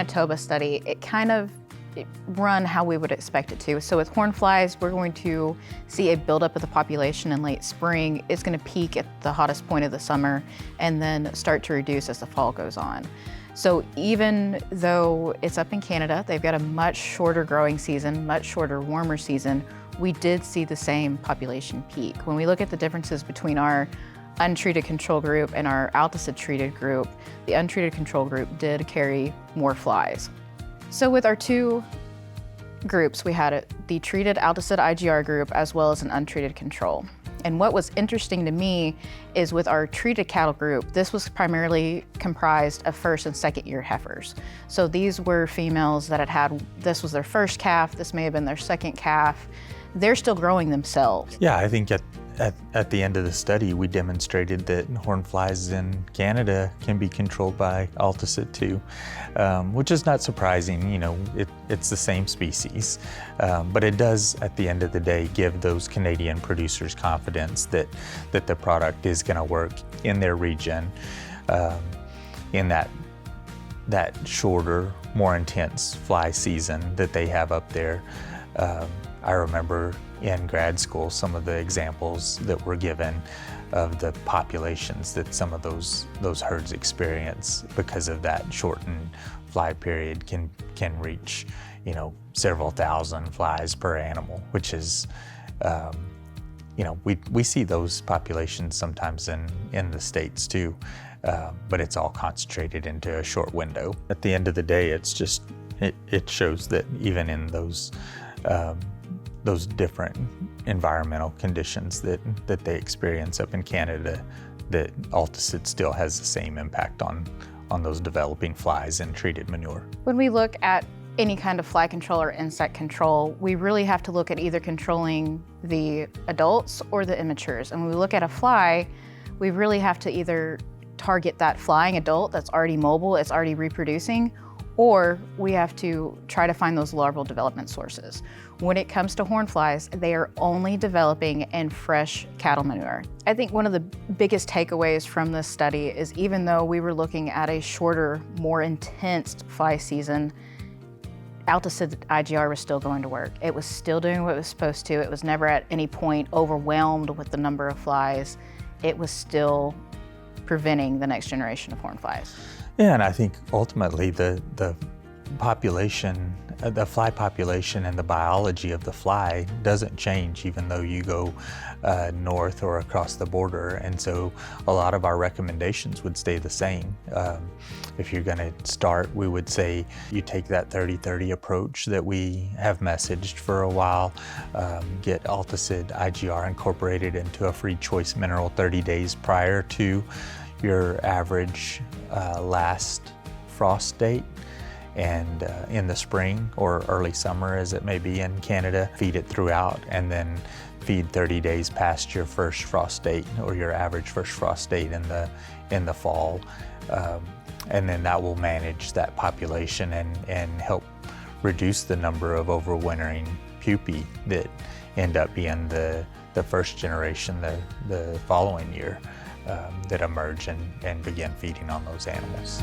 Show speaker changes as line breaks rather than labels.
Manitoba study, it run how we would expect it to. So with horn flies, we're going to see a buildup of the population in late spring. It's going to peak at the hottest point of the summer and then start to reduce as the fall goes on. So even though it's up in Canada, they've got a much shorter growing season, much shorter warmer season, we did see the same population peak. When we look at the differences between our untreated control group and our Altosid treated group, the untreated control group did carry more flies. So with our two groups, we had the treated Altosid IGR group as well as an untreated control. And what was interesting to me is with our treated cattle group, this was primarily comprised of first and second year heifers. So these were females that this was their first calf, this may have been their second calf. They're still growing themselves.
Yeah, I think at the end of the study, we demonstrated that horn flies in Canada can be controlled by Altosid too, which is not surprising. You know, it's the same species, but it does, at the end of the day, give those Canadian producers confidence that the product is going to work in their region, in that shorter, more intense fly season that they have up there. I remember in grad school some of the examples that were given of the populations that some of those herds experience because of that shortened fly period can reach, you know, several thousand flies per animal, which is, you know, we see those populations sometimes in the States too, but it's all concentrated into a short window. At the end of the day, it's just, it shows that even in those different environmental conditions that they experience up in Canada, that Altosid still has the same impact on those developing flies in treated manure.
When we look at any kind of fly control or insect control, we really have to look at either controlling the adults or the immatures. And when we look at a fly, we really have to either target that flying adult that's already mobile, it's already reproducing, or we have to try to find those larval development sources. When it comes to horn flies, they are only developing in fresh cattle manure. I think one of the biggest takeaways from this study is even though we were looking at a shorter, more intense fly season, Altosid IGR was still going to work. It was still doing what it was supposed to. It was never at any point overwhelmed with the number of flies. It was still preventing the next generation of horn flies.
Yeah, and I think ultimately the population, the fly population and the biology of the fly doesn't change even though you go north or across the border. And so a lot of our recommendations would stay the same. If you're going to start, we would say you take that 30-30 approach that we have messaged for a while, get Altosid IGR incorporated into a free choice mineral 30 days prior to your average last frost date, and in the spring or early summer as it may be in Canada, feed it throughout, and then feed 30 days past your first frost date or your average first frost date in the fall, and then that will manage that population and help reduce the number of overwintering pupae that end up being the first generation the following year that emerge and begin feeding on those animals.